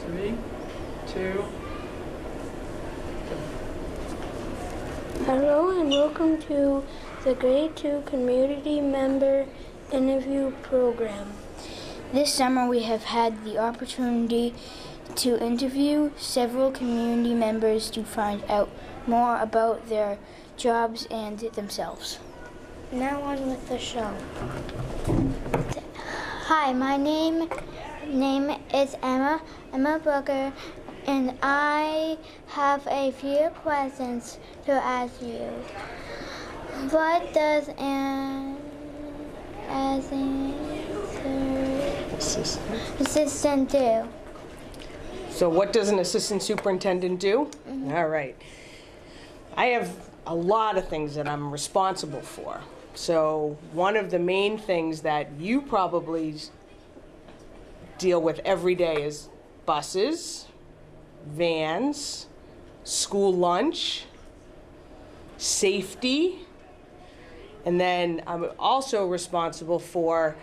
3, 2. Hello and welcome to the Grade 2 Community Member Interview Program. This summer we have had the opportunity to interview several community members to find out more about their jobs and themselves. Now on with the show. Hi, my name is Emma Brooker, and I have a few questions to ask you. What does an assistant do? So what does an assistant superintendent do? Mm-hmm. All right. I have a lot of things that I'm responsible for. So one of the main things that you probably deal with every day is buses, vans, school lunch, safety, and then I'm also responsible for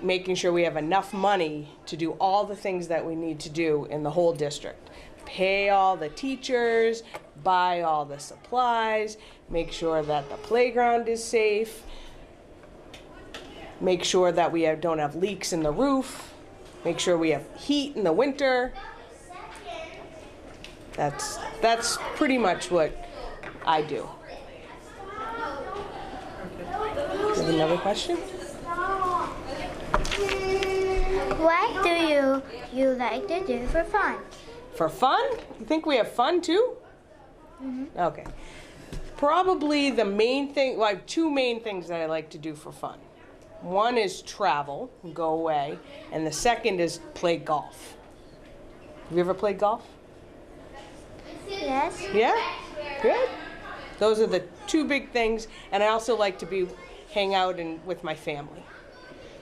making sure we have enough money to do all the things that we need to do in the whole district. Pay all the teachers, buy all the supplies, make sure that the playground is safe, make sure that we don't have leaks in the roof, make sure we have heat in the winter. That's pretty much what I do. You have another question? What do you like to do for fun? For fun? You think we have fun too? Mm-hmm. Okay. Probably the main thing, well, I have two main things that I like to do for fun. One is travel, go away, and the second is play golf. Have you ever played golf? Yes. Yeah? Good. Those are the two big things, and I also like to hang out with my family.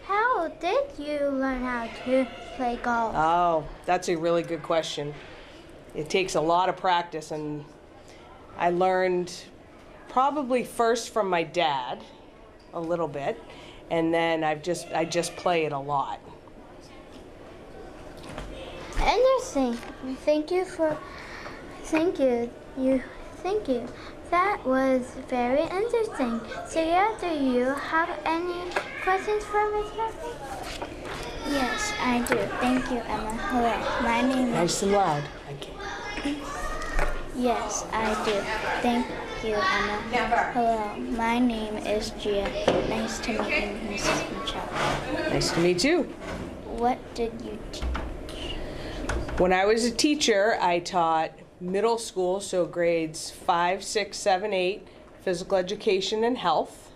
How did you learn how to play golf? Oh, that's a really good question. It takes a lot of practice, and I learned probably first from my dad a little bit, and then I just play it a lot. Interesting. Thank you. That was very interesting. So yeah, do you have any questions for Ms. Murphy? Yes, I do. Thank you, Emma. Hello, my name is... Nice and loud. I can't. Yes, I do. Thank you, Emma. Never. Hello, my name is Gia. Nice to meet you, Mrs. Michelle. Nice to meet you. What did you teach? When I was a teacher, I taught middle school, so grades 5, 6, 7, 8, physical education and health.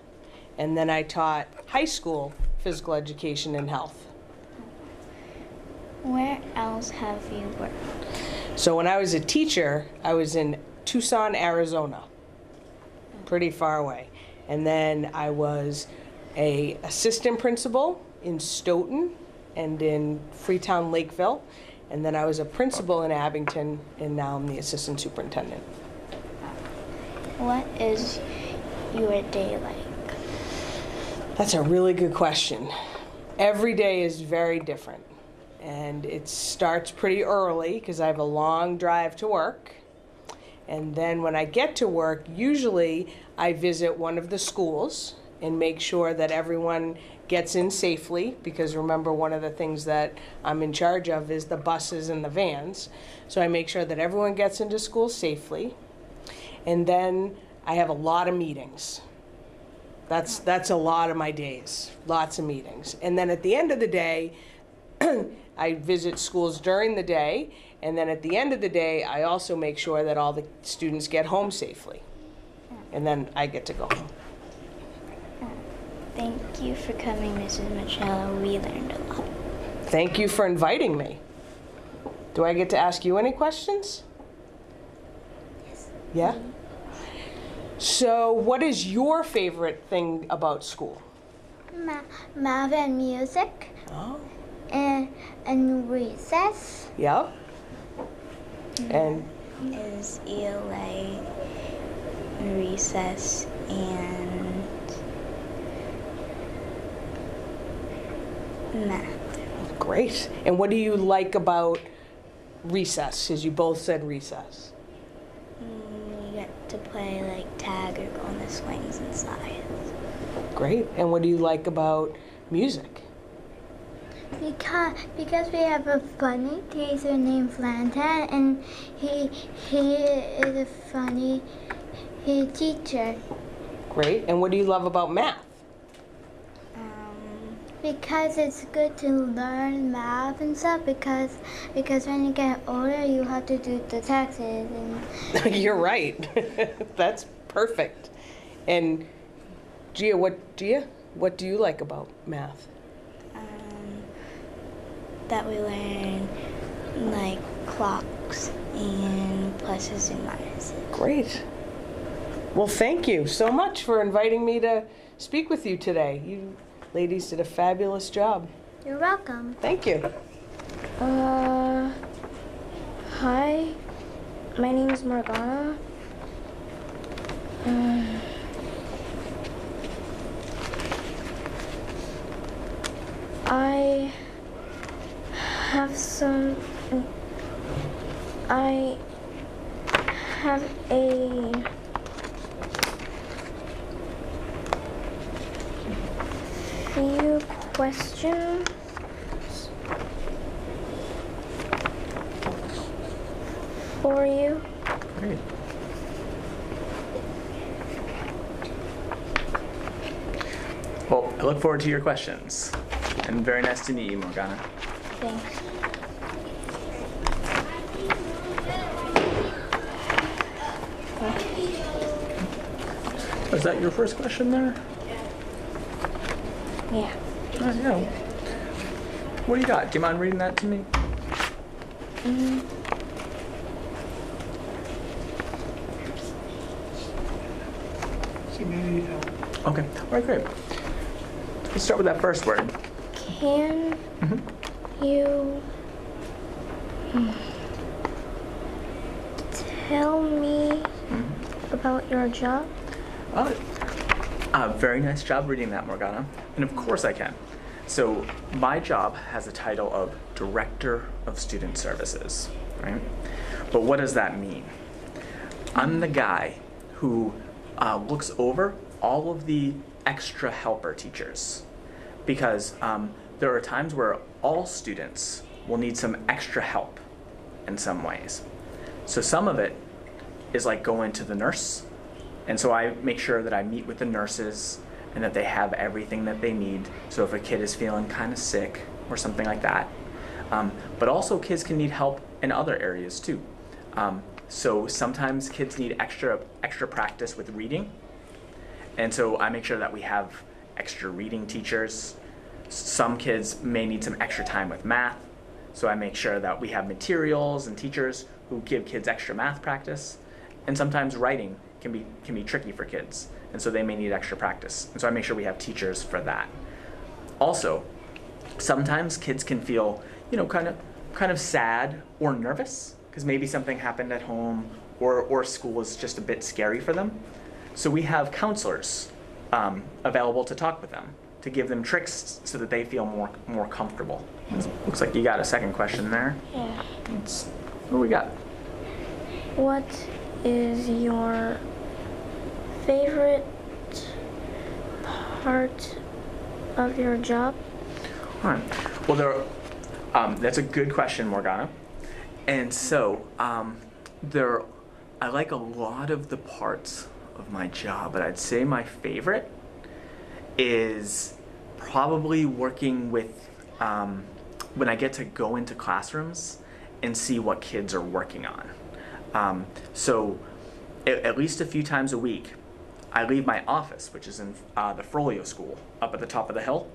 And then I taught high school physical education and health. Where else have you worked? So when I was a teacher, I was in Tucson, Arizona, pretty far away. And then I was an assistant principal in Stoughton and in Freetown, Lakeville. And then I was a principal in Abington, and now I'm the assistant superintendent. What is your day like? That's a really good question. Every day is very different. And it starts pretty early because I have a long drive to work. And then when I get to work, usually I visit one of the schools and make sure that everyone gets in safely, because remember, one of the things that I'm in charge of is the buses and the vans. So I make sure that everyone gets into school safely. And then I have a lot of meetings. That's a lot of my days, lots of meetings. And then at the end of the day, I visit schools during the day, and then at the end of the day, I also make sure that all the students get home safely. And then I get to go home. Thank you for coming, Mrs. Michelle. We learned a lot. Thank you for inviting me. Do I get to ask you any questions? Yes. Yeah? So what is your favorite thing about school? Math and music. Oh. And recess. Yep. And is ELA, recess, and math. Great. And what do you like about recess? Because you both said recess. We get to play like tag or go on the swings and slides. Great. And what do you like about music? Because we have a funny teacher named Flantan, and he is a funny teacher. Great. And what do you love about math? Because it's good to learn math and stuff. Because when you get older, you have to do the taxes and. You're right. That's perfect. And Gia, what do you like about math? That we learn like clocks and pluses and minuses. Great. Well, thank you so much for inviting me to speak with you today. You ladies did a fabulous job. You're welcome. Thank you. Hi, my name is Morgana. I have a few questions for you. Great. Well, I look forward to your questions. And very nice to meet you, Morgana. Thanks. Was that your first question there? Yeah. Yeah. What do you got? Do you mind reading that to me? Okay. All right, great. Let's start with that first word. Can you tell me about your job? Very nice job reading that, Morgana. And of course I can. So my job has a title of Director of Student Services, right? But what does that mean? I'm the guy who looks over all of the extra helper teachers, because there are times where all students will need some extra help in some ways. So some of it is like going to the nurse, and so I make sure that I meet with the nurses and that they have everything that they need. So if a kid is feeling kind of sick or something like that. But also kids can need help in other areas too. So sometimes kids need extra practice with reading. And so I make sure that we have extra reading teachers. Some kids may need some extra time with math. So I make sure that we have materials and teachers who give kids extra math practice. And sometimes writing can be tricky for kids. And so they may need extra practice. And so I make sure we have teachers for that. Also, sometimes kids can feel, kind of sad or nervous because maybe something happened at home or school is just a bit scary for them. So we have counselors available to talk with them, to give them tricks so that they feel more comfortable. Looks like you got a second question there. Yeah. What do we got? What is your favorite part of your job? All right. Well, that's a good question, Morgana. And so I like a lot of the parts of my job, but I'd say my favorite is probably working with when I get to go into classrooms and see what kids are working on. So at least a few times a week, I leave my office, which is in the Frollo School up at the top of the hill,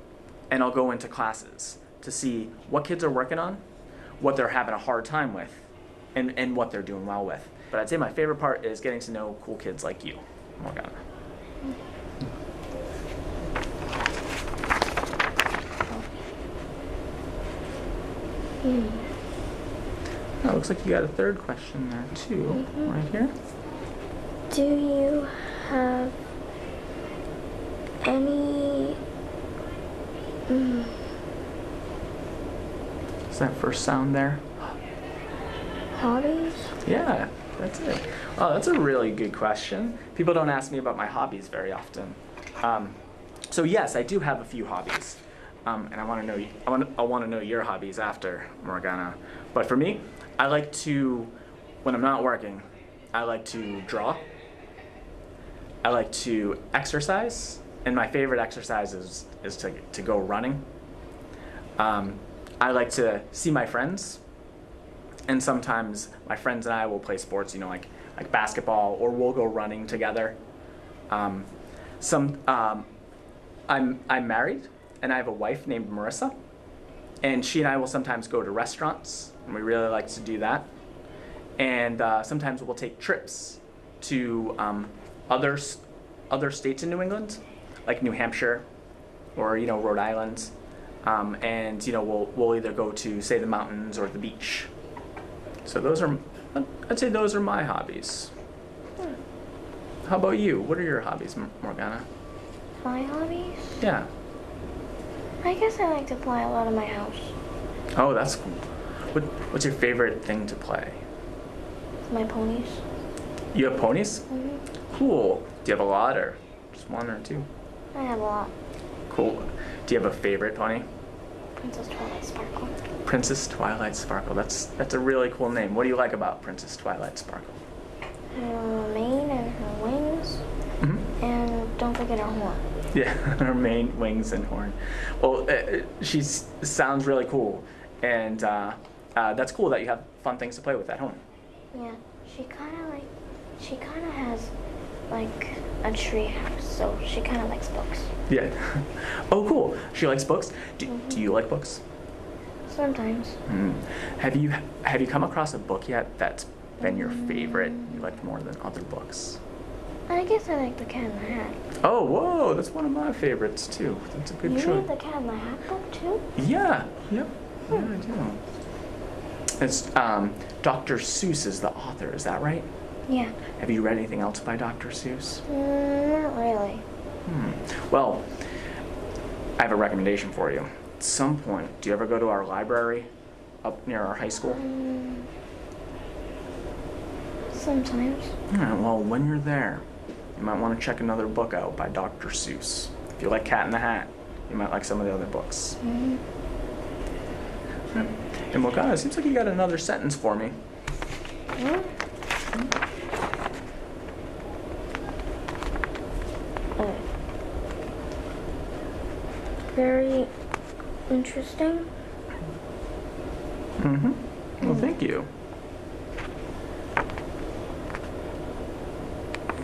and I'll go into classes to see what kids are working on, what they're having a hard time with, and what they're doing well with. But I'd say my favorite part is getting to know cool kids like you, Morgana. It looks like you got a third question there too, right here. Do you have any Is that first sound there? Hobbies? Yeah, that's it. Oh, that's a really good question. People don't ask me about my hobbies very often. So yes, I do have a few hobbies, and I want to know. I want to know your hobbies after, Morgana. But for me, I like to, when I'm not working, I like to draw. I like to exercise, and my favorite exercise is to go running. I like to see my friends, and sometimes my friends and I will play sports, like basketball, or we'll go running together. I'm married, and I have a wife named Marissa, and she and I will sometimes go to restaurants, and we really like to do that. And sometimes we'll take trips to other states in New England, like New Hampshire, or Rhode Island, and we'll either go to, say, the mountains or the beach. So I'd say those are my hobbies. How about you? What are your hobbies, Morgana? My hobbies? Yeah. I guess I like to play a lot in my house. Oh, that's cool. What's your favorite thing to play? My ponies. You have ponies? Mm-hmm. Cool. Do you have a lot, or just one or two? I have a lot. Cool. Do you have a favorite pony? Princess Twilight Sparkle. Princess Twilight Sparkle. That's a really cool name. What do you like about Princess Twilight Sparkle? Her mane and her wings. Mm-hmm. And don't forget her horn. Yeah, her mane, wings, and horn. Well, she sounds really cool, and that's cool that you have fun things to play with at home. Yeah, she kind of has like a tree house, so she kind of likes books. Yeah. Oh, cool. She likes books. Do you like books? Sometimes. Have you come across a book yet that's been your favorite? You liked more than other books? I guess I like The Cat in the Hat. Oh, whoa, that's one of my favorites too. That's a good You choice. read The Cat in the Hat book too? Yeah. Yep. Yeah, I do. It's Dr. Seuss is the author. Is that right? Yeah. Have you read anything else by Dr. Seuss? Not really. Well, I have a recommendation for you. At some point, do you ever go to our library up near our high school? Sometimes. Yeah, well, when you're there, you might want to check another book out by Dr. Seuss. If you like Cat in the Hat, you might like some of the other books. And Morgana, it seems like you got another sentence for me. Very interesting. Well, thank you.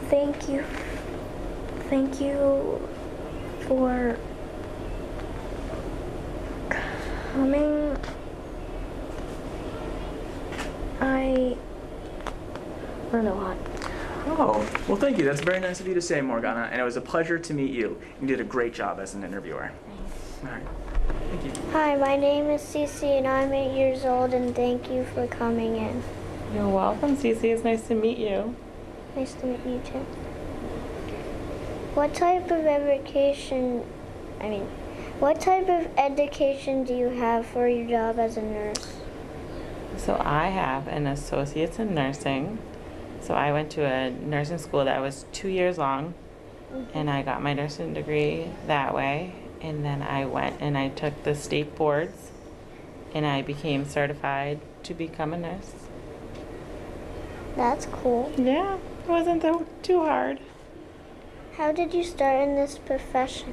Thank you for coming. I don't know what. Oh, well, thank you. That's very nice of you to say, Morgana. And it was a pleasure to meet you. You did a great job as an interviewer. All right. Thank you. Hi, my name is Cece and I'm 8 years old, and thank you for coming in. You're welcome, Cece. It's nice to meet you. Nice to meet you too. What type of education do you have for your job as a nurse? So I have an associate's in nursing. So I went to a nursing school that was 2 years long, and I got my nursing degree that way. And then I went and I took the state boards, and I became certified to become a nurse. That's cool. Yeah, it wasn't too hard. How did you start in this profession?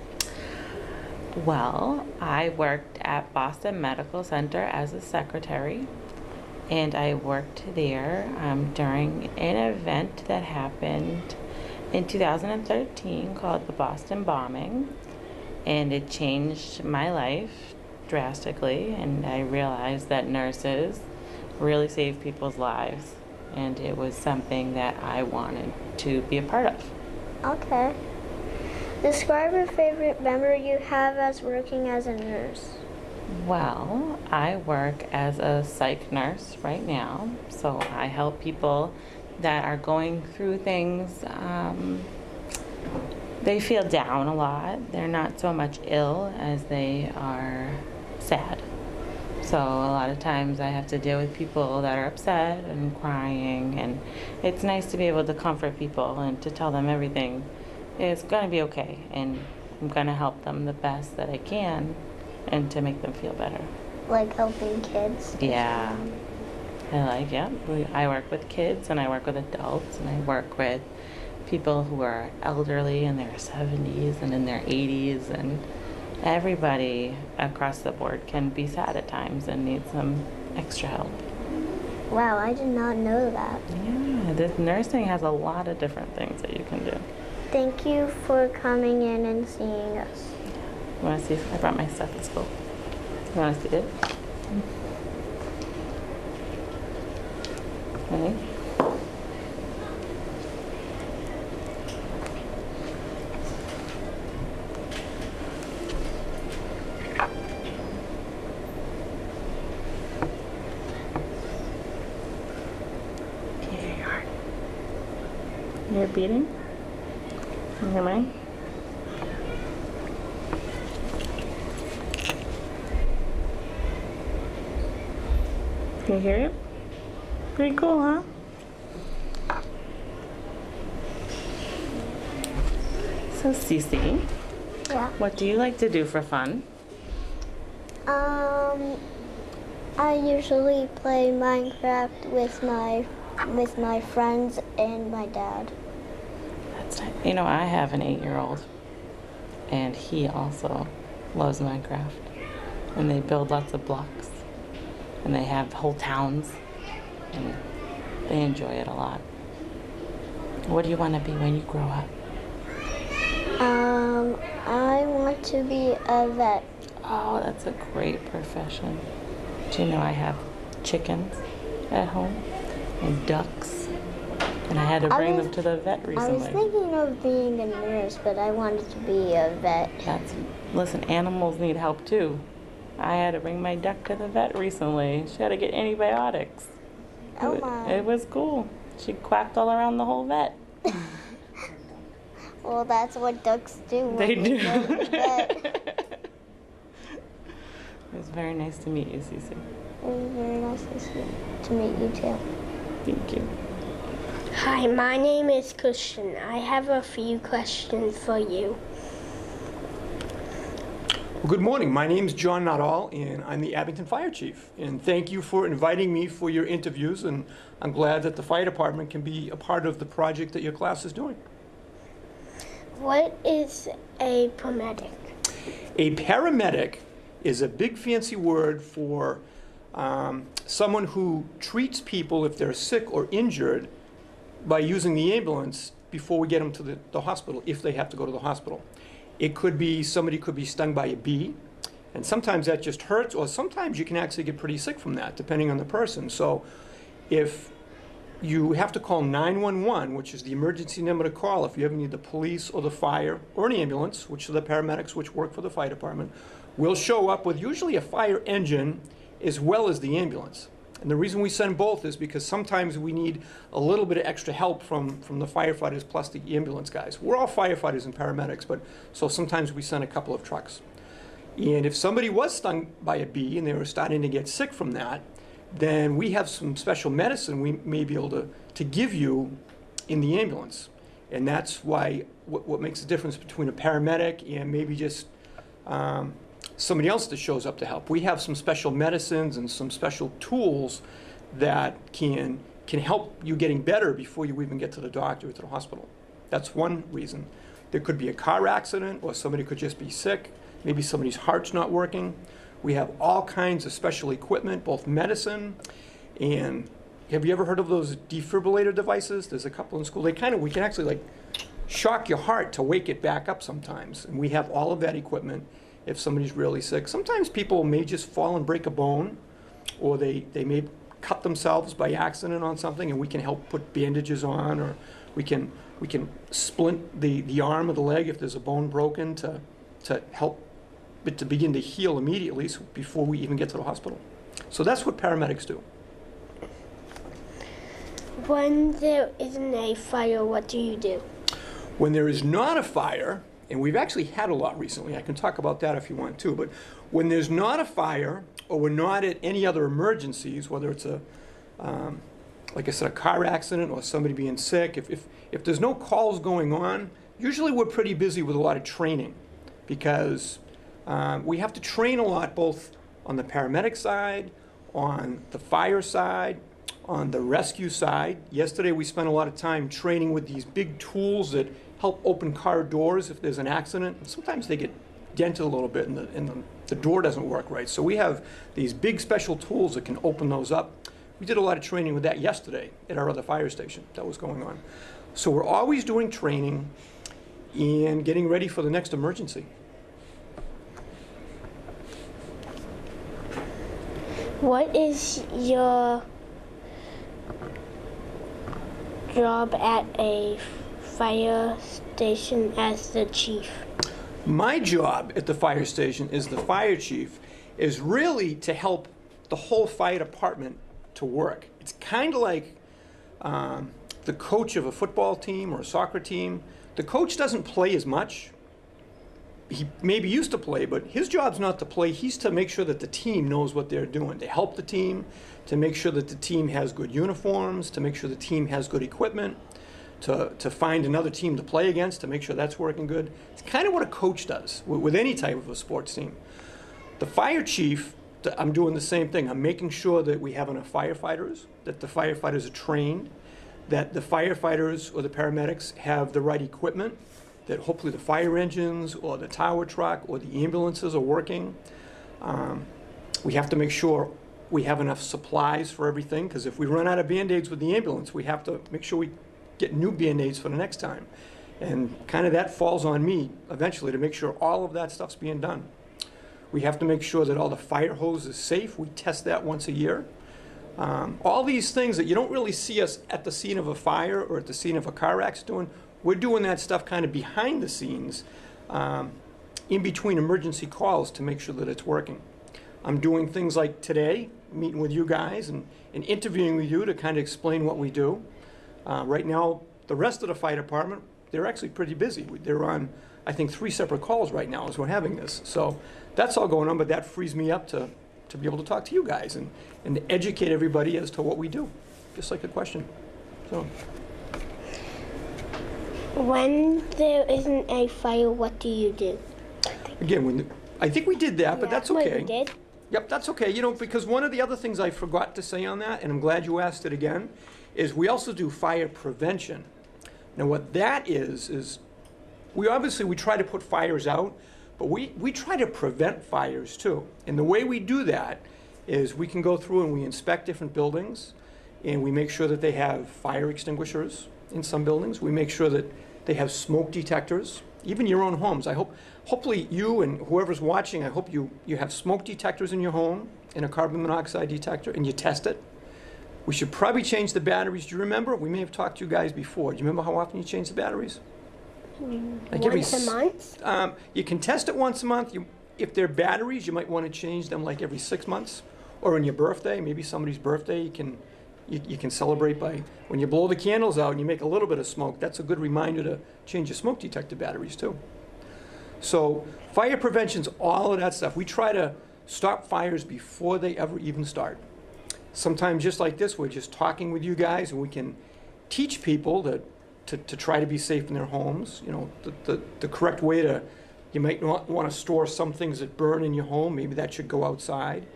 Well, I worked at Boston Medical Center as a secretary, and I worked there during an event that happened in 2013 called the Boston Bombing, and it changed my life drastically, and I realized that nurses really save people's lives, and it was something that I wanted to be a part of. Okay. Describe a favorite memory you have as working as a nurse. Well, I work as a psych nurse right now, so I help people that are going through things. They feel down a lot. They're not so much ill as they are sad. So a lot of times I have to deal with people that are upset and crying, and it's nice to be able to comfort people and to tell them everything is going to be okay, and I'm going to help them the best that I can and to make them feel better. Like helping kids? Yeah. I work with kids and I work with adults and I work with people who are elderly in their 70s and in their 80s, and everybody across the board can be sad at times and need some extra help. Wow, I did not know that. Yeah, this nursing has a lot of different things that you can do. Thank you for coming in and seeing us. You want to see? I brought my stethoscope. You want to see it? Okay. Hear your heart. You're beating? Can you hear mine? Can you hear it? Pretty cool, huh? So, Cece, Yeah. what do you like to do for fun? I usually play Minecraft with my friends and my dad. That's nice. You know, I have an 8-year-old, and he also loves Minecraft. And they build lots of blocks, and they have whole towns, and they enjoy it a lot. What do you want to be when you grow up? I want to be a vet. Oh, that's a great profession. Do you know I have chickens at home and ducks, and I had to bring them to the vet I was recently. thinking of being a nurse, but I wanted to be a vet. Listen, animals need help too. I had to bring my duck to the vet recently. She had to get antibiotics. Oh my. It was cool. She quacked all around the whole vet. Well, that's what ducks do. when They do. go to the vet. It was very nice to meet you, Cece. It was very nice to meet you too. Thank you. Hi, my name is Christian. I have a few questions for you. Well, good morning. My name is John Nuttall, and I'm the Abington Fire Chief. And thank you for inviting me for your interviews, and I'm glad that the fire department can be a part of the project that your class is doing. What is a paramedic? A paramedic is a big fancy word for someone who treats people if they're sick or injured by using the ambulance before we get them to the hospital, if they have to go to the hospital. It could be somebody could be stung by a bee, and sometimes that just hurts, or sometimes you can actually get pretty sick from that, depending on the person. So if you have to call 911, which is the emergency number to call if you ever need the police or the fire or an ambulance, which are the paramedics which work for the fire department, will show up with usually a fire engine as well as the ambulance. And the reason we send both is because sometimes we need a little bit of extra help from the firefighters plus the ambulance guys. We're all firefighters and paramedics, but so sometimes we send a couple of trucks. And if somebody was stung by a bee and they were starting to get sick from that, then we have some special medicine we may be able to give you in the ambulance. And that's why what makes the difference between a paramedic and maybe just somebody else that shows up to help. We have some special medicines and some special tools that can help you getting better before you even get to the doctor or to the hospital. That's one reason. There could be a car accident, or somebody could just be sick. Maybe somebody's heart's not working. We have all kinds of special equipment, both medicine and, have you ever heard of those defibrillator devices? There's a couple in school. We can actually like shock your heart to wake it back up sometimes. And we have all of that equipment if somebody's really sick. Sometimes people may just fall and break a bone, or they may cut themselves by accident on something, and we can help put bandages on, or we can splint the arm or the leg if there's a bone broken to help it to begin to heal immediately before we even get to the hospital. So that's what paramedics do. When there isn't a fire, what do you do? When there is not a fire, and we've actually had a lot recently, I can talk about that if you want to, but when there's not a fire, or we're not at any other emergencies, whether it's like I said, a car accident or somebody being sick, if there's no calls going on, usually we're pretty busy with a lot of training, because we have to train a lot both on the paramedic side, on the fire side, on the rescue side. Yesterday we spent a lot of time training with these big tools that help open car doors if there's an accident. Sometimes they get dented a little bit and the door doesn't work right. So we have these big special tools that can open those up. We did a lot of training with that yesterday at our other fire station that was going on. So we're always doing training and getting ready for the next emergency. What is your job at a fire station as the chief? My job at the fire station as the fire chief is really to help the whole fire department to work. It's kind of like the coach of a football team or a soccer team. The coach doesn't play as much. He maybe used to play, but his job's not to play. He's to make sure that the team knows what they're doing, to help the team, to make sure that the team has good uniforms, to make sure the team has good equipment, to find another team to play against, to make sure that's working good. It's kind of what a coach does with any type of a sports team. The fire chief, I'm doing the same thing. I'm making sure that we have enough firefighters, that the firefighters are trained, that the firefighters or the paramedics have the right equipment, that hopefully the fire engines or the tower truck or the ambulances are working. We have to make sure we have enough supplies for everything, because if we run out of Band-Aids with the ambulance, we have to make sure we get new Band-Aids for the next time. And kind of that falls on me eventually to make sure all of that stuff's being done. We have to make sure that all the fire hose is safe. We test that once a year. All these things that you don't really see us at the scene of a fire or at the scene of a car accident doing, we're doing that stuff kind of behind the scenes, in between emergency calls to make sure that it's working. I'm doing things like today, meeting with you guys and interviewing with you to kind of explain what we do. Right now, the rest of the fire department, they're actually pretty busy. They're on, I think, 3 separate calls right now as we're having this. So that's all going on, but that frees me up to be able to talk to you guys and educate everybody as to what we do, just like a question. So. When there isn't a fire, what do you do? Again, I think we did that, but that's okay. We did. Yep, that's okay. You know, because one of the other things I forgot to say on that, and I'm glad you asked it again, is we also do fire prevention. Now, what that is we try to put fires out, but we try to prevent fires too. And the way we do that is we can go through and we inspect different buildings, and we make sure that they have fire extinguishers in some buildings. We make sure that they have smoke detectors, even your own homes. Hopefully you and whoever's watching, I hope you have smoke detectors in your home and a carbon monoxide detector, and you test it. We should probably change the batteries. Do you remember? We may have talked to you guys before. Do you remember how often you change the batteries? Like once a month? You can test it once a month. If they're batteries, you might want to change them like every 6 months. Or on your birthday, maybe somebody's birthday, you can celebrate by, when you blow the candles out and you make a little bit of smoke, that's a good reminder to change your smoke detector batteries too. So fire prevention's all of that stuff. We try to stop fires before they ever even start. Sometimes just like this, we're just talking with you guys and we can teach people to try to be safe in their homes. You know, the correct way to, you might not want to store some things that burn in your home. Maybe that should go outside.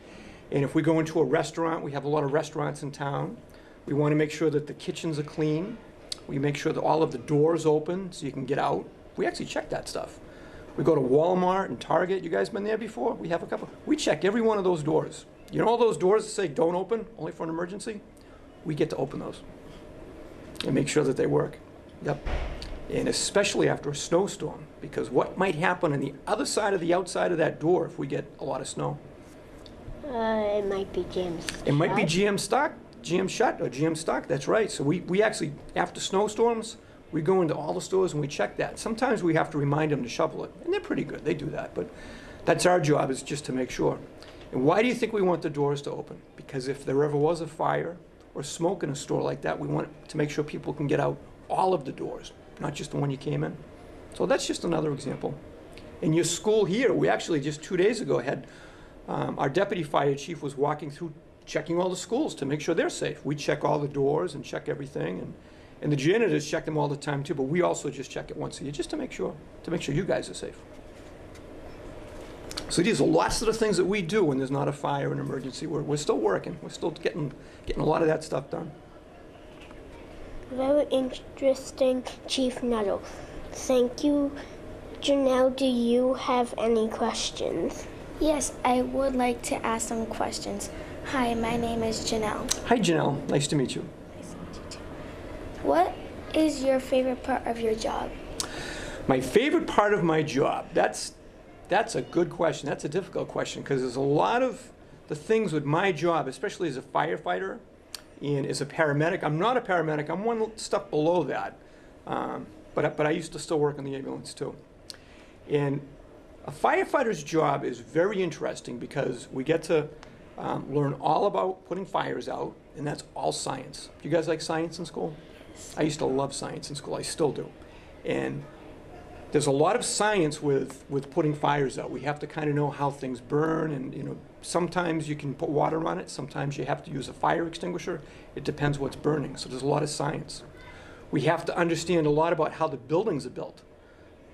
And if we go into a restaurant, we have a lot of restaurants in town. We want to make sure that the kitchens are clean. We make sure that all of the doors open so you can get out. We actually check that stuff. We go to Walmart and Target. You guys been there before? We have a couple. We check every one of those doors. You know all those doors that say don't open, only for an emergency? We get to open those and make sure that they work. Yep. And especially after a snowstorm, because what might happen on the other side of the outside of that door if we get a lot of snow? It might be jammed. It might be GM stock, GM shut, or GM stock. That's right. So we actually, after snowstorms, we go into all the stores and we check that. Sometimes we have to remind them to shovel it, and they're pretty good. They do that, but that's our job, is just to make sure. And why do you think we want the doors to open? Because if there ever was a fire or smoke in a store like that, we want to make sure people can get out all of the doors, not just the one you came in. So that's just another example. In your school here, we actually just 2 days ago had our deputy fire chief was walking through, checking all the schools to make sure they're safe. We check all the doors and check everything, and the janitors check them all the time too, but we also just check it once a year just to make sure you guys are safe. So these are lots of the things that we do when there's not a fire or an emergency. We're still working. We're still getting a lot of that stuff done. Very interesting, Chief Nuttall. Thank you. Janelle, do you have any questions? Yes, I would like to ask some questions. Hi, my name is Janelle. Hi, Janelle. Nice to meet you. Nice to meet you too. What is your favorite part of your job? My favorite part of my job, that's a good question. That's a difficult question because there's a lot of the things with my job, especially as a firefighter and as a paramedic. I'm not a paramedic. I'm one step below that. But I used to still work in the ambulance too. And a firefighter's job is very interesting because we get to learn all about putting fires out, and that's all science. Do you guys like science in school? Yes. I used to love science in school. I still do. And there's a lot of science with putting fires out. We have to kind of know how things burn, and sometimes you can put water on it. Sometimes you have to use a fire extinguisher. It depends what's burning. So there's a lot of science. We have to understand a lot about how the buildings are built,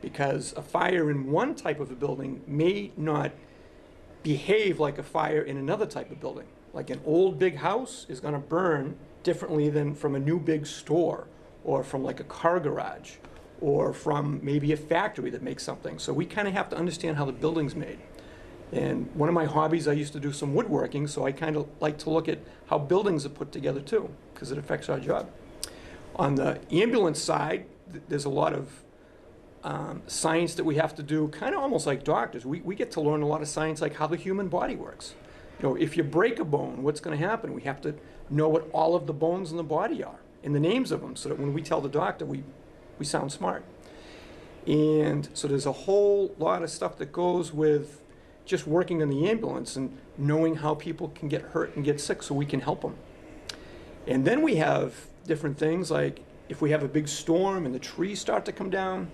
because a fire in one type of a building may not behave like a fire in another type of building. Like an old big house is going to burn differently than from a new big store, or from like a car garage, or from maybe a factory that makes something. So we kind of have to understand how the building's made. And one of my hobbies, I used to do some woodworking, so I kind of like to look at how buildings are put together too, because it affects our job. On the ambulance side, there's a lot of science that we have to do, kind of almost like doctors. We get to learn a lot of science, like how the human body works. If you break a bone, what's going to happen? We have to know what all of the bones in the body are and the names of them, so that when we tell the doctor, we sound smart. And so there's a whole lot of stuff that goes with just working in the ambulance and knowing how people can get hurt and get sick so we can help them. And then we have different things like if we have a big storm and the trees start to come down,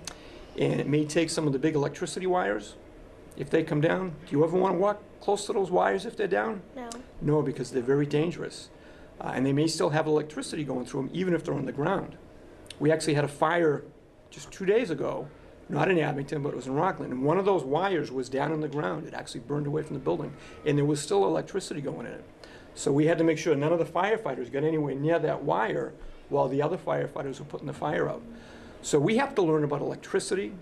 and it may take some of the big electricity wires. If they come down, do you ever want to walk close to those wires if they're down? No. No, because they're very dangerous. And they may still have electricity going through them even if they're on the ground. We actually had a fire just 2 days ago, not in Abington, but it was in Rockland, and one of those wires was down on the ground. It actually burned away from the building, and there was still electricity going in it. So we had to make sure none of the firefighters got anywhere near that wire while the other firefighters were putting the fire out. So we have to learn about electricity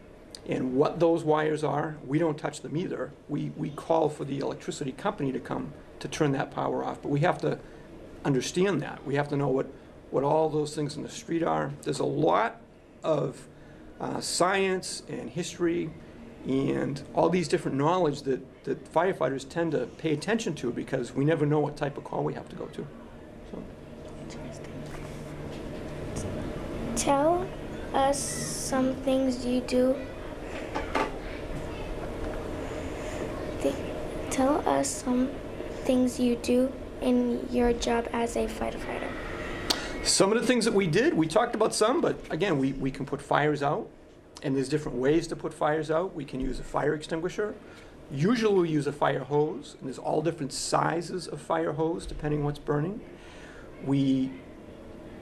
and what those wires are. We don't touch them either. We call for the electricity company to come to turn that power off, but we have to understand that. We have to know what all those things in the street are. There's a lot of science and history and all these different knowledge that firefighters tend to pay attention to, because we never know what type of call we have to go to. So. Tell us some things you do. Tell us some things you do in your job as a firefighter. Some of the things that we did, we talked about some, but again, we can put fires out, and there's different ways to put fires out. We can use a fire extinguisher. Usually we use a fire hose, and there's all different sizes of fire hose depending what's burning. We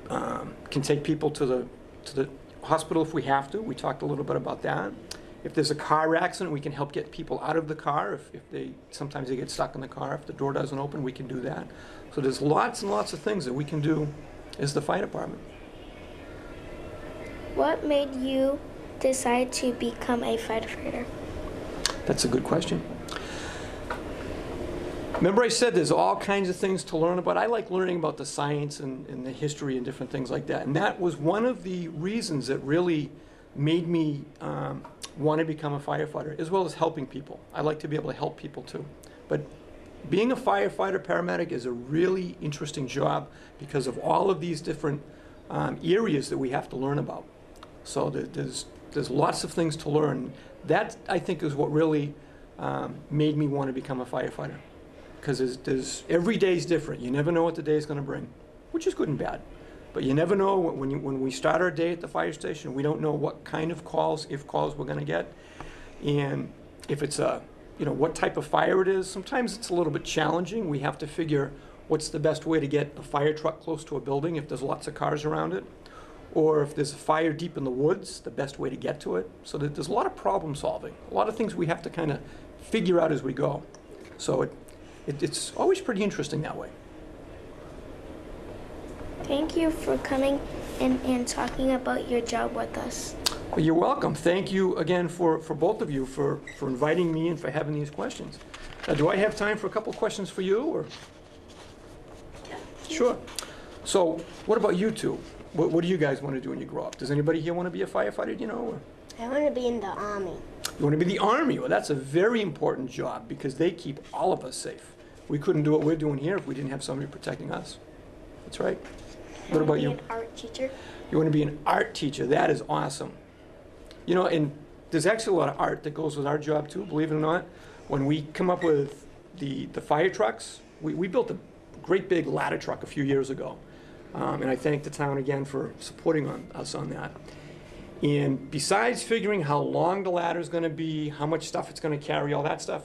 can take people to the hospital if we have to. We talked a little bit about that. If there's a car accident, we can help get people out of the car. Sometimes they get stuck in the car. If the door doesn't open, we can do that. So there's lots and lots of things that we can do as the fire department. What made you decide to become a firefighter? That's a good question. Remember I said there's all kinds of things to learn about. I like learning about the science and the history and different things like that. And that was one of the reasons that really made me want to become a firefighter, as well as helping people. I like to be able to help people too. But being a firefighter, paramedic is a really interesting job because of all of these different areas that we have to learn about. So there's lots of things to learn. That, I think, is what really made me want to become a firefighter. Because there's every day is different. You never know what the day is going to bring, which is good and bad. But you never know when we start our day at the fire station. We don't know what kind of calls, if calls, we're going to get. And if it's a what type of fire it is. Sometimes it's a little bit challenging. We have to figure what's the best way to get a fire truck close to a building if there's lots of cars around it. Or if there's a fire deep in the woods, the best way to get to it. So that there's a lot of problem solving, a lot of things we have to kind of figure out as we go. So it's always pretty interesting that way. Thank you for coming and talking about your job with us. Well, you're welcome. Thank you again for both of you for inviting me and for having these questions. Do I have time for a couple questions for you? Or? Sure. So what about you two? What do you guys want to do when you grow up? Does anybody here want to be a firefighter, Or? I want to be in the Army. You want to be the Army? Well, that's a very important job because they keep all of us safe. We couldn't do what we're doing here if we didn't have somebody protecting us. That's right. What about you? I want to be an art teacher. You want to be an art teacher. That is awesome. And there's actually a lot of art that goes with our job too, believe it or not. When we come up with the fire trucks, we built a great big ladder truck a few years ago. And I thank the town again for supporting us on that. And besides figuring how long the ladder is going to be, how much stuff it's going to carry, all that stuff,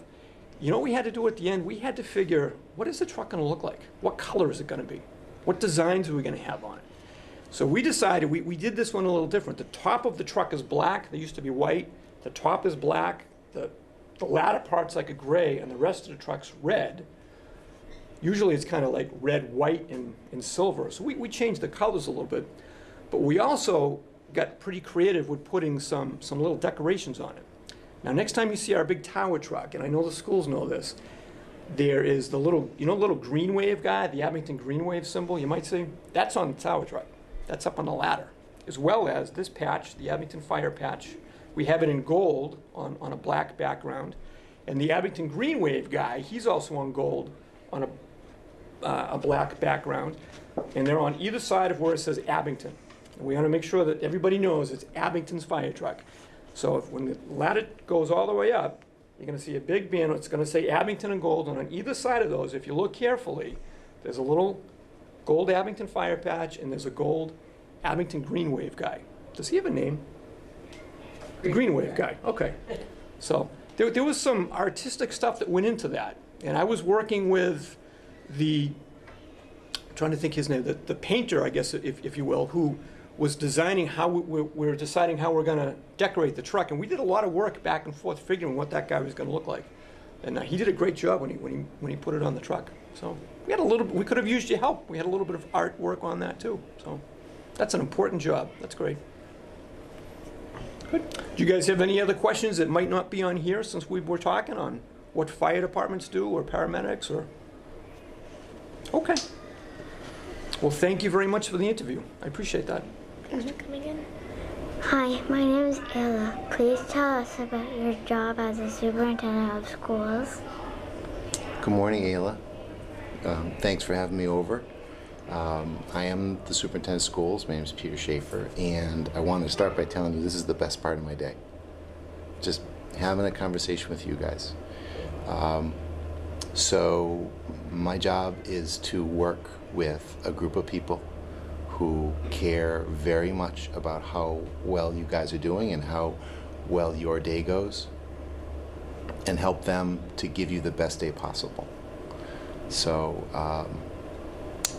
what we had to do at the end? We had to figure, what is the truck going to look like? What color is it going to be? What designs are we going to have on it? So we decided, we did this one a little different. The top of the truck is black. They used to be white. The top is black. The ladder part's like a gray, and the rest of the truck's red. Usually it's kind of like red, white, and silver. So we changed the colors a little bit. But we also got pretty creative with putting some little decorations on it. Now, next time you see our big tower truck, and I know the schools know this, there is the little, little green wave guy, the Abington green wave symbol, you might see. That's on the tower truck. That's up on the ladder. As well as this patch, the Abington fire patch. We have it in gold on a black background. And the Abington green wave guy, he's also on gold on a black background. And they're on either side of where it says Abington. And we want to make sure that everybody knows it's Abington's fire truck. So when the ladder goes all the way up, you're going to see a big banner. It's going to say Abington in gold. And on either side of those, if you look carefully, there's a little gold Abington fire patch, and there's a gold Abington green wave guy. Does he have a name? The green wave guy. Okay. So there was some artistic stuff that went into that. And I was working with I'm trying to think his name, the painter, I guess, if you will, who was designing how we're deciding how we're going to decorate the truck. And we did a lot of work back and forth figuring what that guy was going to look like. And he did a great job when he put it on the truck. So we could have used your help. We had a little bit of artwork on that too. So that's an important job. That's great. Good. Do you guys have any other questions that might not be on here since we were talking on what fire departments do or paramedics or? Okay. Well, thank you very much for the interview. I appreciate that. Thanks for coming in. Hi, my name is Ayla. Please tell us about your job as a superintendent of schools. Good morning, Ayla. Thanks for having me over. I am the superintendent of schools. My name is Peter Schaefer, and I want to start by telling you this is the best part of my day. Just having a conversation with you guys. So my job is to work with a group of people who care very much about how well you guys are doing and how well your day goes, and help them to give you the best day possible. So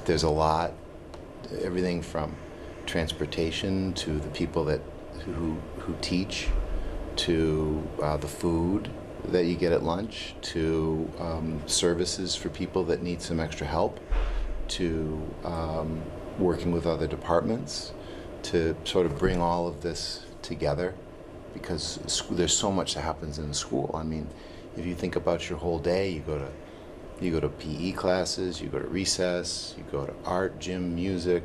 there's a lot, everything from transportation to the people who teach, to the food that you get at lunch, to services for people that need some extra help, to working with other departments to sort of bring all of this together, because there's so much that happens in the school. I mean, if you think about your whole day, you go to PE classes, you go to recess, you go to art, gym, music,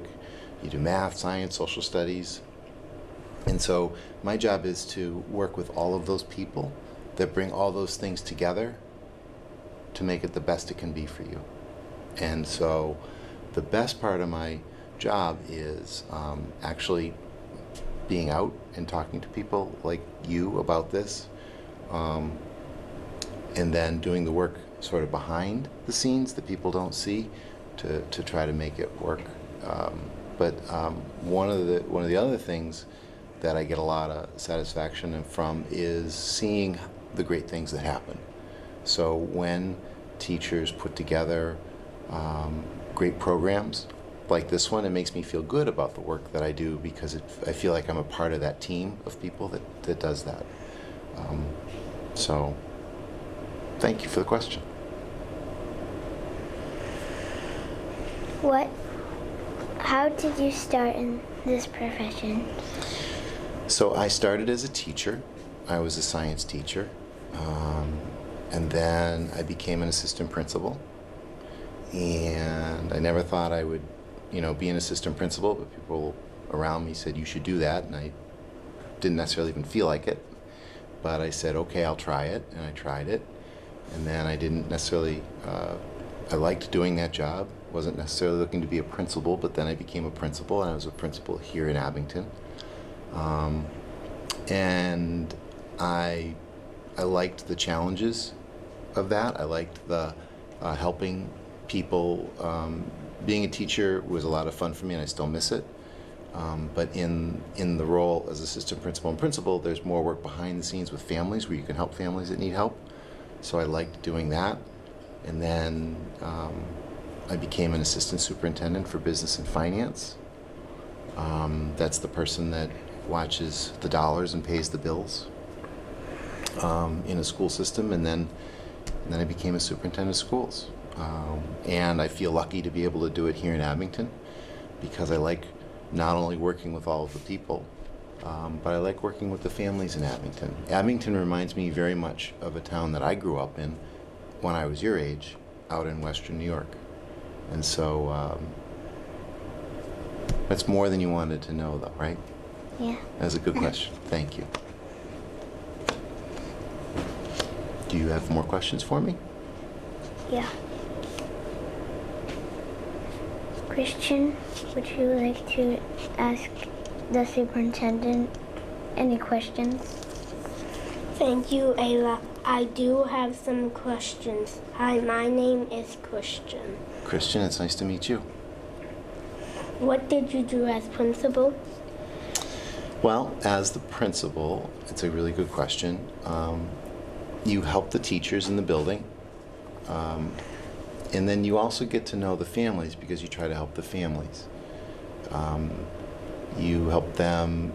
you do math, science, social studies. And so my job is to work with all of those people that bring all those things together to make it the best it can be for you. And so the best part of my job is actually being out and talking to people like you about this, and then doing the work sort of behind the scenes that people don't see to try to make it work. But one of the other things that I get a lot of satisfaction from is seeing the great things that happen. So when teachers put together great programs like this one, it makes me feel good about the work that I do because I feel like I'm a part of that team of people that does that. So thank you for the question. How did you start in this profession? So I started as a teacher. I was a science teacher. And then I became an assistant principal. And I never thought I would, be an assistant principal, but people around me said, you should do that. And I didn't necessarily even feel like it. But I said, okay, I'll try it. And I tried it. And then I didn't necessarily, I liked doing that job. Wasn't necessarily looking to be a principal, but then I became a principal, and I was a principal here in Abington. And I liked the challenges of that. I liked the helping people. Being a teacher was a lot of fun for me, and I still miss it. But in the role as assistant principal and principal, there's more work behind the scenes with families where you can help families that need help. So I liked doing that. And then I became an assistant superintendent for business and finance. That's the person that watches the dollars and pays the bills in a school system. And then I became a superintendent of schools. And I feel lucky to be able to do it here in Abington because I like not only working with all of the people, but I like working with the families in Abington. Abington reminds me very much of a town that I grew up in when I was your age, out in Western New York. And so that's more than you wanted to know, though, right? Yeah. That's a good question. Thank you. Do you have more questions for me? Yeah. Christian, would you like to ask the superintendent any questions? Thank you, Ayla. I do have some questions. Hi, my name is Christian. Christian, it's nice to meet you. What did you do as principal? Well, as the principal, it's a really good question. You help the teachers in the building. And then you also get to know the families because you try to help the families. You help them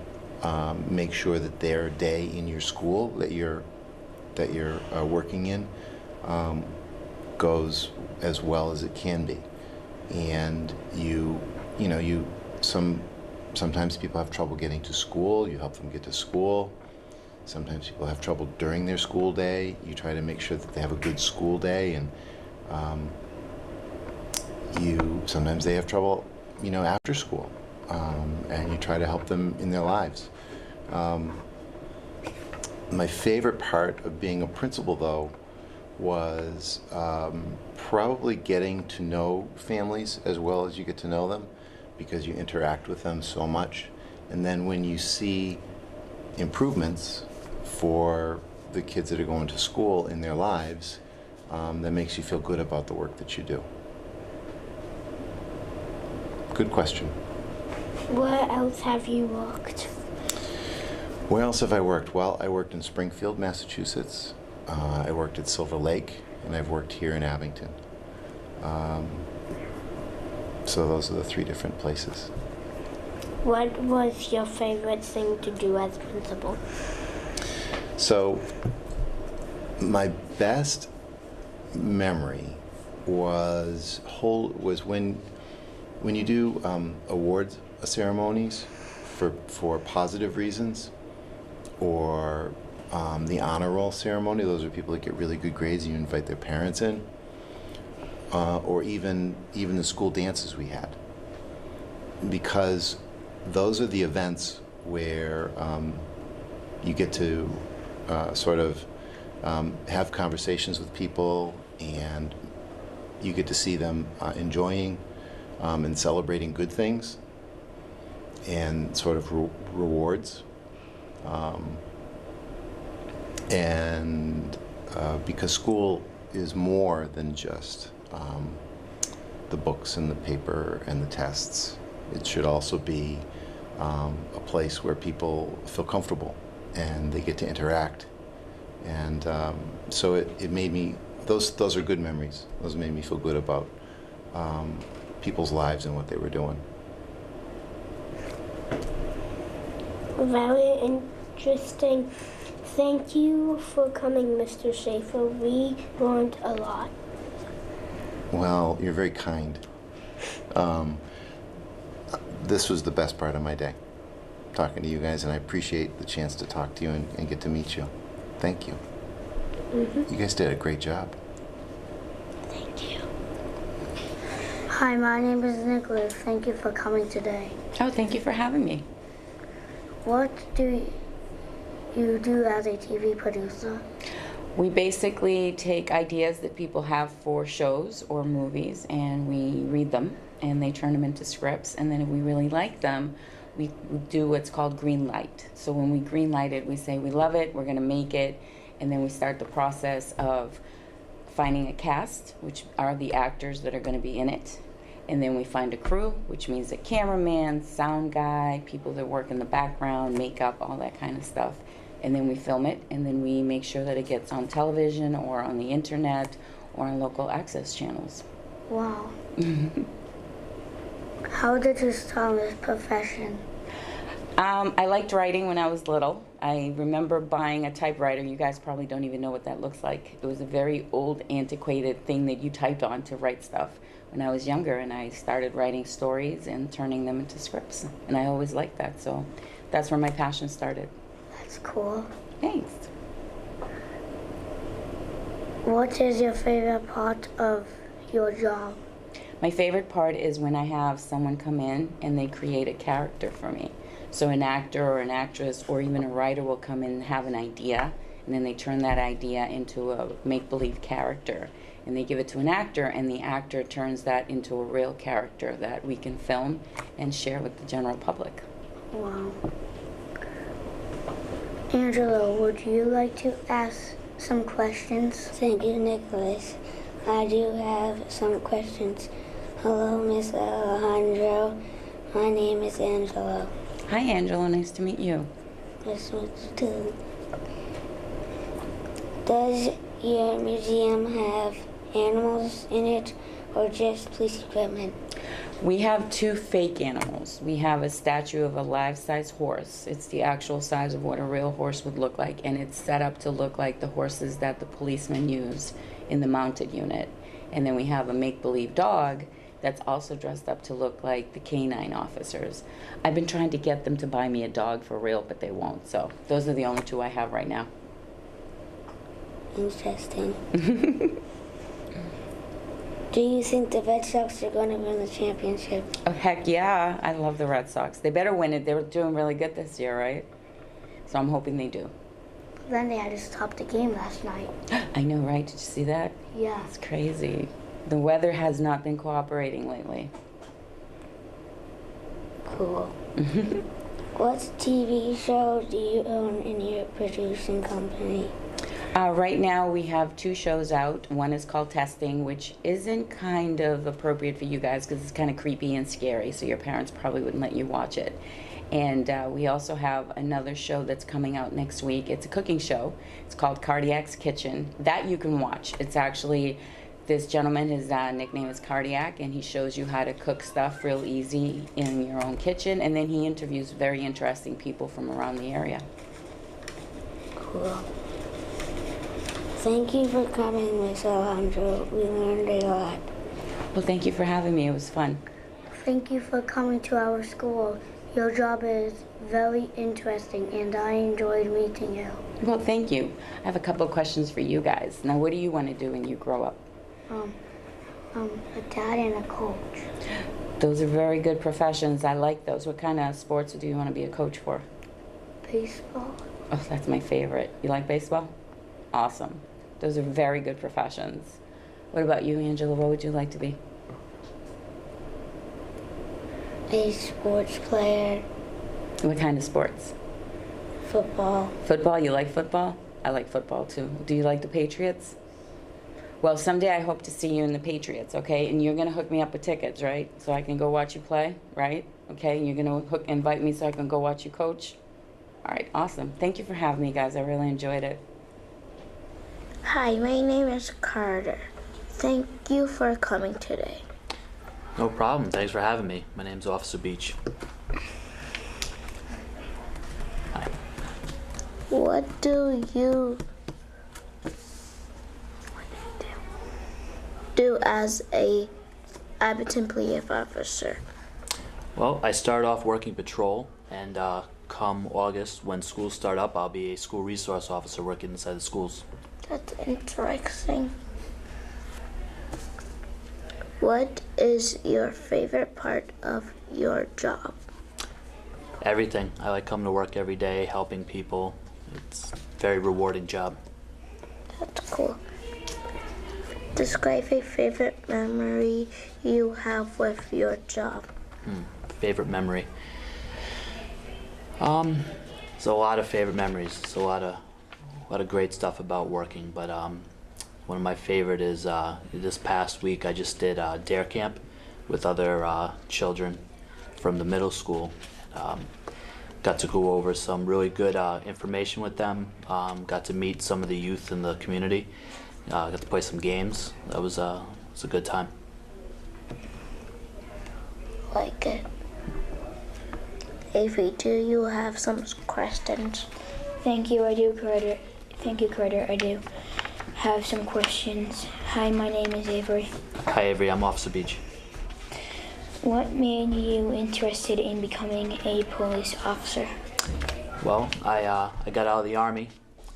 make sure that their day in your school that you're working in goes as well as it can be. And sometimes people have trouble getting to school. You help them get to school. Sometimes people have trouble during their school day. You try to make sure that they have a good school day, and sometimes they have trouble, after school, and you try to help them in their lives. My favorite part of being a principal, though, was probably getting to know families as well as you get to know them, because you interact with them so much. And then when you see improvements for the kids that are going to school in their lives, that makes you feel good about the work that you do. Good question. Where else have you worked? Where else have I worked? Well, I worked in Springfield, Massachusetts. I worked at Silver Lake, and I've worked here in Abington. So those are the 3 different places. What was your favorite thing to do as principal? So my best memory was when you do awards ceremonies for positive reasons, or the honor roll ceremony. Those are people that get really good grades and you invite their parents in, or even the school dances we had, because those are the events where you get to have conversations with people, and you get to see them enjoying and celebrating good things and sort of rewards. And because school is more than just the books and the paper and the tests, it should also be a place where people feel comfortable and they get to interact And so it made me, those are good memories. Those made me feel good about people's lives and what they were doing. Very interesting. Thank you for coming, Mr. Schaefer. We learned a lot. Well, you're very kind. This was the best part of my day, talking to you guys, and I appreciate the chance to talk to you and get to meet you. Thank you. You guys did a great job. Thank you. Hi, my name is Nicholas. Thank you for coming today. Oh, thank you for having me. What do you do as a TV producer? We basically take ideas that people have for shows or movies, and we read them, and they turn them into scripts, and then if we really like them, we do what's called green light. So when we green light it, we say we love it, we're going to make it, and then we start the process of finding a cast, which are the actors that are going to be in it. And then we find a crew, which means a cameraman, sound guy, people that work in the background, makeup, all that kind of stuff. And then we film it, and then we make sure that it gets on television or on the internet or on local access channels. Wow. How did you start this profession? I liked writing when I was little. I remember buying a typewriter. You guys probably don't even know what that looks like. It was a very old, antiquated thing that you typed on to write stuff when I was younger, and I started writing stories and turning them into scripts. And I always liked that, so that's where my passion started. That's cool. Thanks. What is your favorite part of your job? My favorite part is when I have someone come in and they create a character for me. So an actor or an actress or even a writer will come in and have an idea, and then they turn that idea into a make-believe character. And they give it to an actor, and the actor turns that into a real character that we can film and share with the general public. Wow. Angela, would you like to ask some questions? Thank you, Nicholas. I do have some questions. Hello, Miss Alejandro. My name is Angela. Hi, Angela. Nice to meet you. Nice to meet you too. Does your museum have animals in it or just police equipment? We have two fake animals. We have a statue of a life-size horse. It's the actual size of what a real horse would look like, and it's set up to look like the horses that the policemen use in the mounted unit. And then we have a make-believe dog that's also dressed up to look like the canine officers. I've been trying to get them to buy me a dog for real, but they won't. So those are the only two I have right now. Interesting. Do you think the Red Sox are going to win the championship? Oh, heck yeah. I love the Red Sox. They better win it. They were doing really good this year, right? So I'm hoping they do. Then they had to stop the game last night. I know, right? Did you see that? Yeah. It's crazy. The weather has not been cooperating lately. Cool. What TV show do you own in your producing company? Right now we have two shows out. One is called Testing, which isn't kind of appropriate for you guys because it's kind of creepy and scary, so your parents probably wouldn't let you watch it. And we also have another show that's coming out next week. It's a cooking show. It's called Cardiac's Kitchen. That you can watch. It's actually, this gentleman, his nickname is Cardiac, and he shows you how to cook stuff real easy in your own kitchen, and then he interviews very interesting people from around the area. Cool. Thank you for coming, Miss Alejandro. We learned a lot. Well, thank you for having me. It was fun. Thank you for coming to our school. Your job is very interesting, and I enjoyed meeting you. Well, thank you. I have a couple of questions for you guys. Now, what do you want to do when you grow up? A dad and a coach. Those are very good professions. I like those. What kind of sports do you want to be a coach for? Baseball. Oh, that's my favorite. You like baseball? Awesome. Those are very good professions. What about you, Angela? What would you like to be? A sports player. What kind of sports? Football. Football? You like football? I like football too. Do you like the Patriots? Well, someday I hope to see you in the Patriots, okay? And you're going to hook me up with tickets, right? So I can go watch you play, right? Okay, and you're going to invite me so I can go watch you coach? All right, awesome. Thank you for having me, guys. I really enjoyed it. Hi, my name is Carter. Thank you for coming today. No problem. Thanks for having me. My name's Officer Beach. Hi. What do you do as a Abington police officer? Well, I start off working patrol, and come August, when schools start up, I'll be a school resource officer working inside the schools. That's interesting. What is your favorite part of your job? Everything. I like coming to work every day, helping people. It's a very rewarding job. That's cool. Describe a favorite memory you have with your job. Favorite memory. There's a lot of favorite memories. There's a lot of great stuff about working, but one of my favorite is this past week I just did DARE camp with other children from the middle school. Got to go over some really good information with them. Got to meet some of the youth in the community. Got to play some games. That was a good time. Like it. Avery, do you have some questions? Thank you, I do, Carter. Thank you, Carter, I do have some questions. Hi, my name is Avery. Hi Avery, I'm Officer Beach. What made you interested in becoming a police officer? Well, I got out of the Army,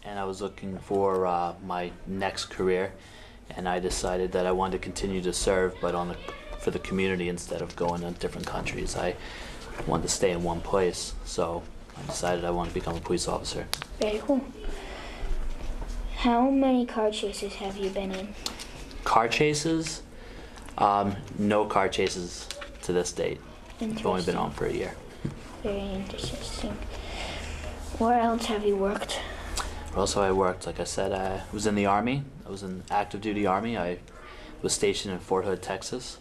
and I was looking for my next career, and I decided that I wanted to continue to serve, but for the community instead of going to different countries. I wanted to stay in one place, so I decided I wanted to become a police officer. Very cool. How many car chases have you been in? Car chases? No car chases to this date. I've only been on for a year. Very interesting. Where else have you worked? Where else have I worked? Like I said, I was in the Army. I was in active duty Army. I was stationed in Fort Hood, Texas.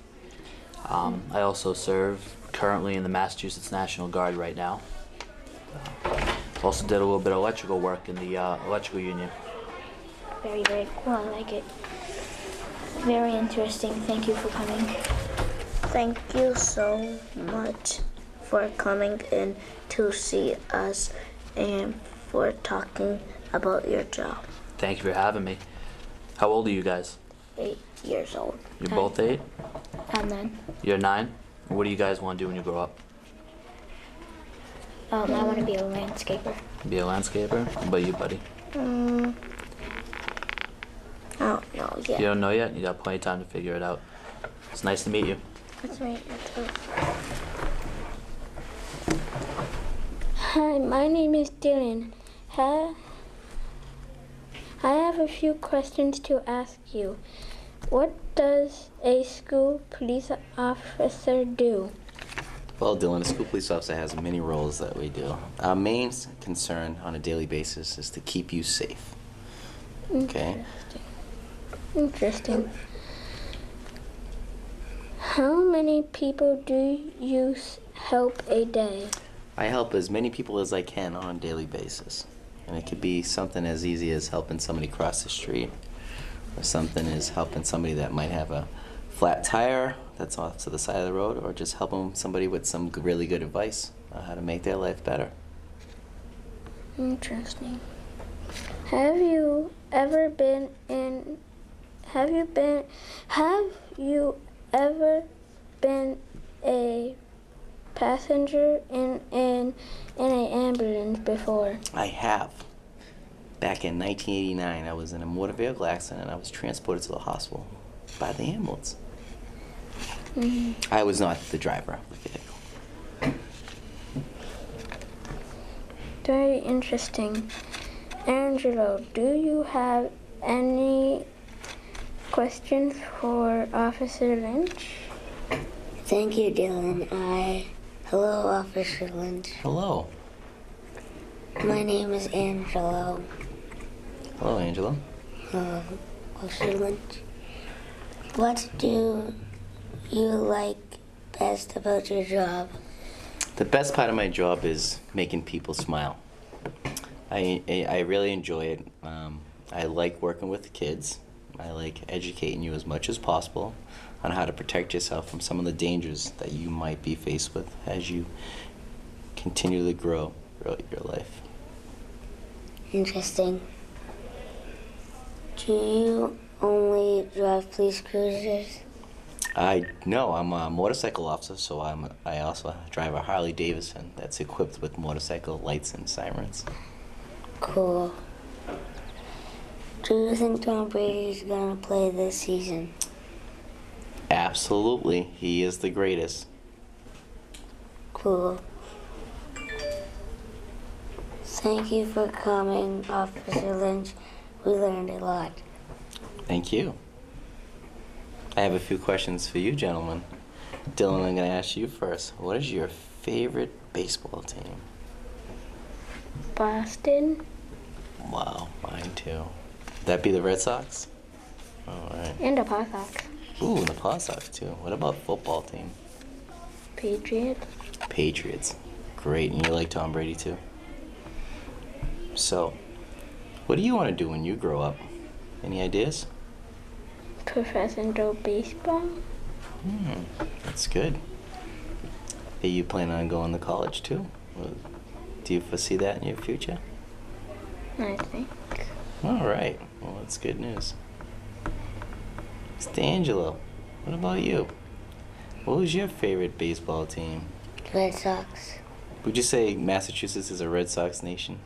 I also serve currently in the Massachusetts National Guard right now. Also did a little bit of electrical work in the electrical union. Very, very cool. I like it. Very interesting. Thank you for coming. Thank you so much for coming in to see us and for talking about your job. Thank you for having me. How old are you guys? 8 years old. You're both 8? And then, You're 9? What do you guys want to do when you grow up? I want to be a landscaper. Be a landscaper? What about you, buddy? I don't know yet. You don't know yet? You got plenty of time to figure it out. It's nice to meet you. That's right. Hi, my name is Dylan. I have a few questions to ask you. What does a school police officer do? Well, Dylan, a school police officer has many roles that we do. Our main concern on a daily basis is to keep you safe. Okay? Interesting. How many people do you help a day? I help as many people as I can on a daily basis. And it could be something as easy as helping somebody cross the street, or something as helping somebody that might have a flat tire that's off to the side of the road, or just helping somebody with some really good advice on how to make their life better. Interesting. Have you ever been a passenger in an ambulance before? I have. Back in 1989, I was in a motor vehicle accident and I was transported to the hospital by the ambulance. I was not the driver of the vehicle. Very interesting. Angelo, do you have any questions for Officer Lynch? Thank you, Dylan. Hello, Officer Lynch. Hello. My name is Angelo. Hello, Angelo. Hello, Officer Lynch. What do you like best about your job? The best part of my job is making people smile. I really enjoy it. I like working with the kids. I like educating you as much as possible on how to protect yourself from some of the dangers that you might be faced with as you continually grow throughout your life. Interesting. Do you only drive police cruisers? No, I'm a motorcycle officer, so I also drive a Harley Davidson that's equipped with motorcycle lights and sirens. Cool. Do you think Tom Brady's gonna play this season? Absolutely, he is the greatest. Cool. Thank you for coming, Officer Lynch. We learned a lot. Thank you. I have a few questions for you, gentlemen. Dylan, I'm going to ask you first. What is your favorite baseball team? Boston. Wow, mine too. Would that be the Red Sox? All right. And the Paw Sox. Ooh, and the Paw Sox too. What about football team? Patriots. Patriots. Great. And you like Tom Brady too? So, what do you want to do when you grow up? Any ideas? Professional baseball. That's good. Are you planning on going to college too? Do you foresee that in your future? I think. All right. Well, that's good news. Mr. Angelo, what about you? What was your favorite baseball team? Red Sox. Would you say Massachusetts is a Red Sox nation?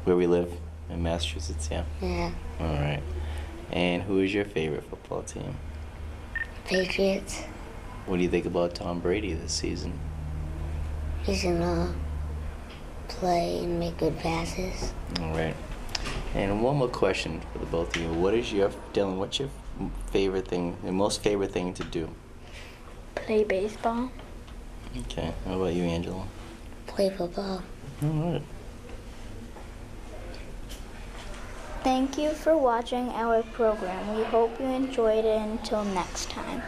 Where we live in Massachusetts, yeah? Yeah. All right. And who is your favorite football team? Patriots. What do you think about Tom Brady this season? He's gonna play and make good passes. All right. And one more question for the both of you. Dylan, what's your favorite thing, your most favorite thing to do? Play baseball. Okay. How about you, Angela? Play football. All right. Thank you for watching our program. We hope you enjoyed it. Until next time.